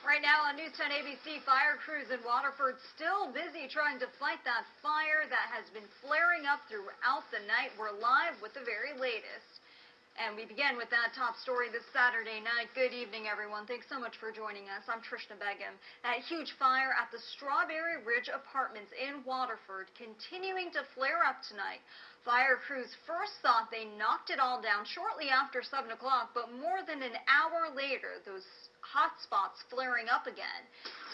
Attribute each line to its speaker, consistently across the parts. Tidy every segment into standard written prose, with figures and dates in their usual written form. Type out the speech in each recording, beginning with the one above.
Speaker 1: Right now on News 10 ABC, fire crews in Waterford still busy trying to fight that fire that has been flaring up throughout the night. We're live with the very latest. And we begin with that top story this Saturday night. Good evening, everyone. Thanks so much for joining us. I'm Trishna Begum. That huge fire at the Strawberry Ridge Apartments in Waterford continuing to flare up tonight. Fire crews first thought they knocked it all down shortly after 7 o'clock, but more than an hour later, those hot spots flaring up again.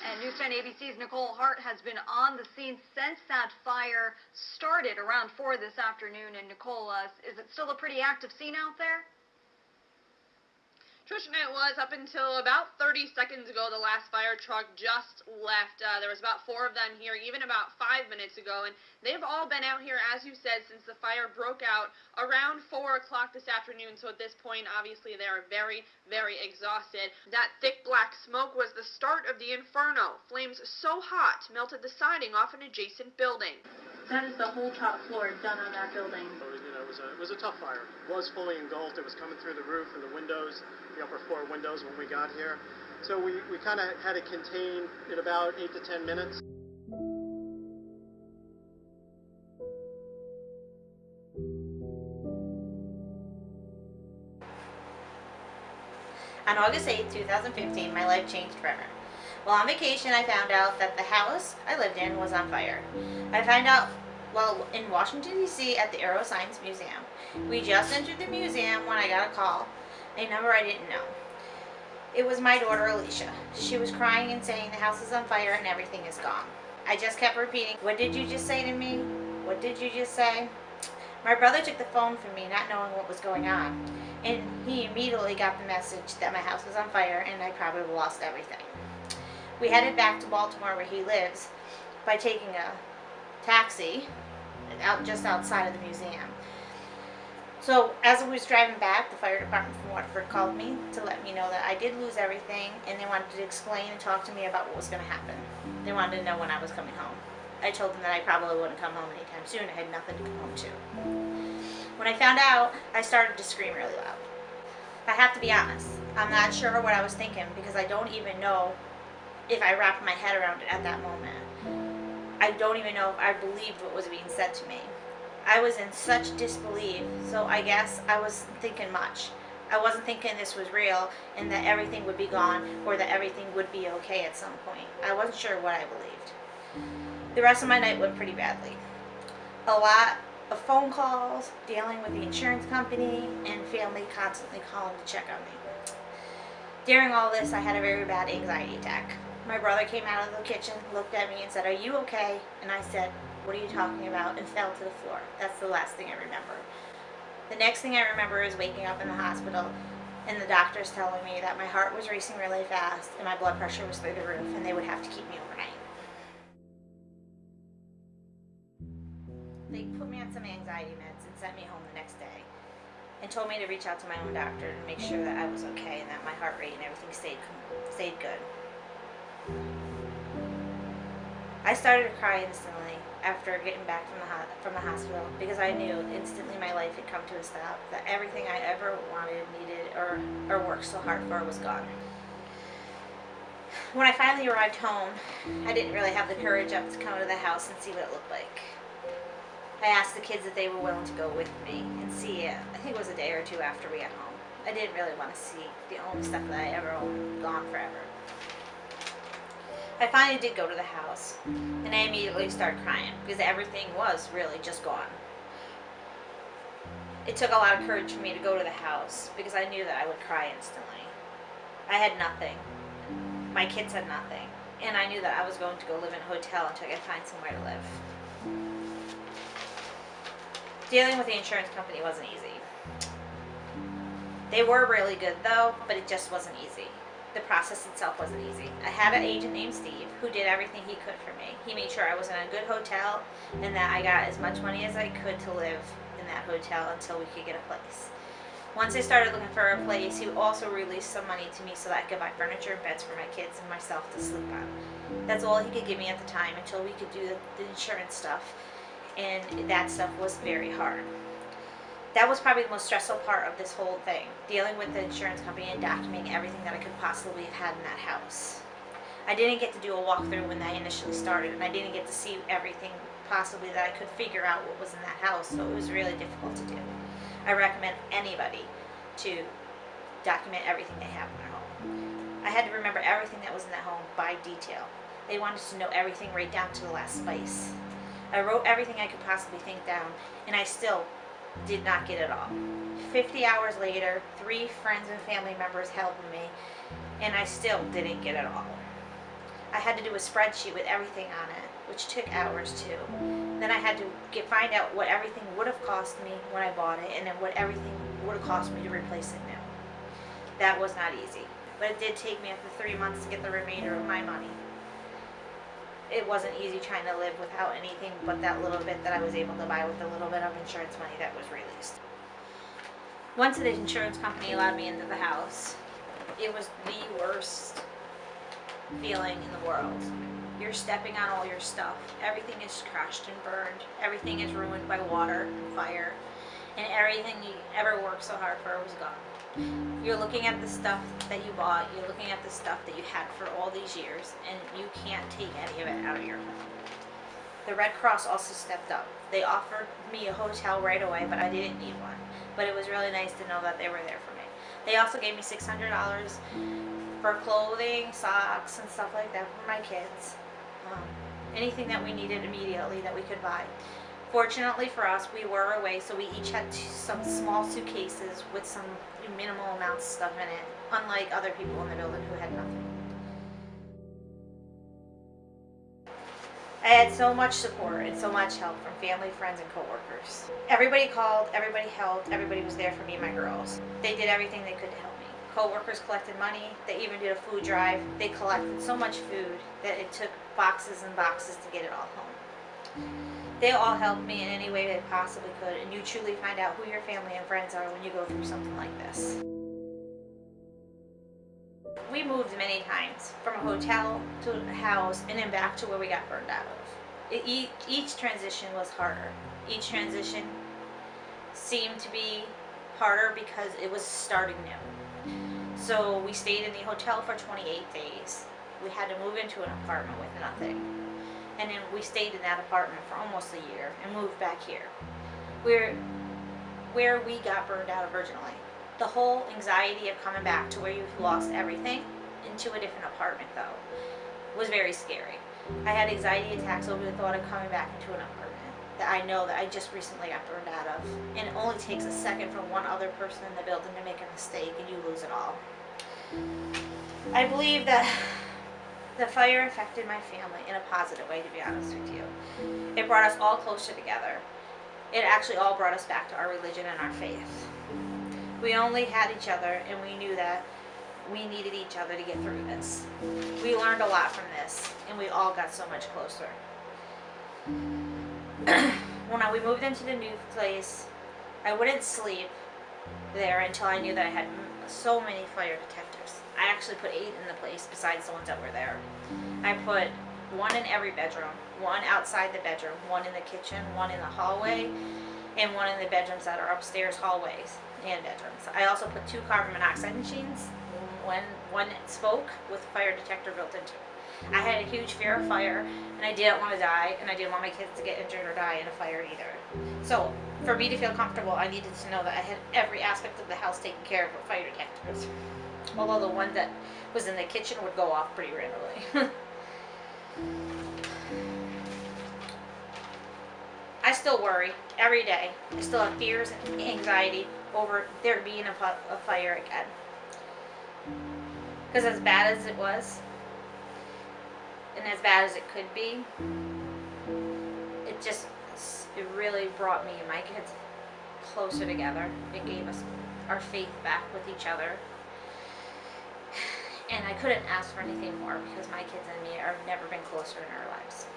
Speaker 1: And News 10 ABC's Nicole Hart has been on the scene since that fire started around 4 this afternoon. And Nicole, is it still a pretty active scene out there?
Speaker 2: Trishna, it was up until about 30 seconds ago. The last fire truck just left. There was about 4 of them here even about 5 minutes ago, and they've all been out here, as you said, since the fire broke out around 4 o'clock this afternoon. So at this point, obviously, they are very, very exhausted. That thick black smoke was the start of the inferno. Flames so hot melted the siding off an adjacent building.
Speaker 3: That is the whole top floor done on that building.
Speaker 4: It was a tough fire. It was fully engulfed. It was coming through the roof and the windows, the upper floor windows when we got here. So we kind of had it contained in about 8 to 10 minutes.
Speaker 5: On August 8, 2015, my life changed forever. While on vacation, I found out that the house I lived in was on fire. I found out while in Washington, D.C. at the Aeroscience Museum. We just entered the museum when I got a call, a number I didn't know. It was my daughter, Alicia. She was crying and saying the house is on fire and everything is gone. I just kept repeating, "What did you just say to me? What did you just say?" My brother took the phone from me, not knowing what was going on, and he immediately got the message that my house was on fire and I probably lost everything. We headed back to Baltimore where he lives by taking a taxi just outside of the museum. So as I was driving back, the fire department from Waterford called me to let me know that I did lose everything, and they wanted to explain and talk to me about what was going to happen. They wanted to know when I was coming home. I told them that I probably wouldn't come home anytime soon. I had nothing to come home to. When I found out, I started to scream really loud. I have to be honest, I'm not sure what I was thinking because I don't even know if I wrapped my head around it at that moment. I don't even know if I believed what was being said to me. I was in such disbelief, so I guess I wasn't thinking much. I wasn't thinking this was real and that everything would be gone or that everything would be okay at some point. I wasn't sure what I believed. The rest of my night went pretty badly. A lot of phone calls, dealing with the insurance company, and family constantly calling to check on me. During all this, I had a very bad anxiety attack. My brother came out of the kitchen, looked at me and said, "Are you okay?" And I said, "What are you talking about?" and fell to the floor. That's the last thing I remember. The next thing I remember is waking up in the hospital and the doctors telling me that my heart was racing really fast and my blood pressure was through the roof and they would have to keep me overnight. They put me on some anxiety meds and sent me home the next day and told me to reach out to my own doctor to make sure that I was okay and that my heart rate and everything stayed good. I started to cry instantly after getting back from the hospital because I knew instantly my life had come to a stop, that everything I ever wanted, needed, or worked so hard for was gone. When I finally arrived home, I didn't really have the courage up to come to the house and see what it looked like. I asked the kids if they were willing to go with me and see it. I think it was a day or two after we got home. I didn't really want to see the only stuff that I ever owned gone forever. I finally did go to the house, and I immediately started crying because everything was really just gone. It took a lot of courage for me to go to the house because I knew that I would cry instantly. I had nothing. My kids had nothing, and I knew that I was going to go live in a hotel until I could find somewhere to live. Dealing with the insurance company wasn't easy. They were really good though, but it just wasn't easy. The process itself wasn't easy. I had an agent named Steve who did everything he could for me. He made sure I was in a good hotel and that I got as much money as I could to live in that hotel until we could get a place. Once I started looking for a place, he also released some money to me so that I could buy furniture and beds for my kids and myself to sleep on. That's all he could give me at the time until we could do the insurance stuff, and that stuff was very hard. That was probably the most stressful part of this whole thing, dealing with the insurance company and documenting everything that I could possibly have had in that house. I didn't get to do a walkthrough when I initially started, and I didn't get to see everything possibly that I could figure out what was in that house, so it was really difficult to do. I recommend anybody to document everything they have in their home. I had to remember everything that was in that home by detail. They wanted to know everything right down to the last spice. I wrote everything I could possibly think down, and I still did not get it all. 50 hours later, 3 friends and family members helped me, and I still didn't get it all. I had to do a spreadsheet with everything on it, which took hours too. Then I had to find out what everything would have cost me when I bought it, and then what everything would have cost me to replace it new. That was not easy, but it did take me up to 3 months to get the remainder of my money. It wasn't easy trying to live without anything but that little bit that I was able to buy with the little bit of insurance money that was released. Once the insurance company allowed me into the house, it was the worst feeling in the world. You're stepping on all your stuff. Everything is crashed and burned. Everything is ruined by water and fire. And everything you ever worked so hard for was gone. You're looking at the stuff that you bought. You're looking at the stuff that you had for all these years, and you can't take any of it out of your home. The Red Cross also stepped up. They offered me a hotel right away, but I didn't need one. But it was really nice to know that they were there for me. They also gave me $600 for clothing, socks, and stuff like that for my kids. Anything that we needed immediately that we could buy. Fortunately for us, we were away, so we each had some small suitcases with some minimal amounts of stuff in it, unlike other people in the building who had nothing. I had so much support and so much help from family, friends, and coworkers. Everybody called, everybody helped, everybody was there for me and my girls. They did everything they could to help me. Co-workers collected money. They even did a food drive. They collected so much food that it took boxes and boxes to get it all home. They all helped me in any way they possibly could, and you truly find out who your family and friends are when you go through something like this. We moved many times, from a hotel to a house and then back to where we got burned out of. Each transition was harder. Each transition seemed to be harder because it was starting new. So we stayed in the hotel for 28 days. We had to move into an apartment with nothing. And then we stayed in that apartment for almost a year and moved back here. Where we got burned out originally. The whole anxiety of coming back to where you've lost everything into a different apartment though was very scary. I had anxiety attacks over the thought of coming back into an apartment that I know that I just recently got burned out of. And it only takes a second for one other person in the building to make a mistake and you lose it all. I believe that the fire affected my family in a positive way, to be honest with you. It brought us all closer together. It actually all brought us back to our religion and our faith. We only had each other, and we knew that we needed each other to get through this. We learned a lot from this, and we all got so much closer. When we moved into the new place, I wouldn't sleep there until I knew that I had so many fire detectors. I actually put 8 in the place besides the ones that were there. I put 1 in every bedroom, 1 outside the bedroom, 1 in the kitchen, 1 in the hallway, and 1 in the bedrooms that are upstairs hallways and bedrooms. I also put 2 carbon monoxide machines, one spoke with a fire detector built into it. I had a huge fear of fire, and I didn't want to die, and I didn't want my kids to get injured or die in a fire either. So for me to feel comfortable, I needed to know that I had every aspect of the house taken care of with fire detectors. Although the one that was in the kitchen would go off pretty randomly. I still worry every day. I still have fears and anxiety over there being a fire again. Because as bad as it was, and as bad as it could be, it really brought me and my kids closer together. It gave us our faith back with each other. And I couldn't ask for anything more because my kids and me have never been closer in our lives.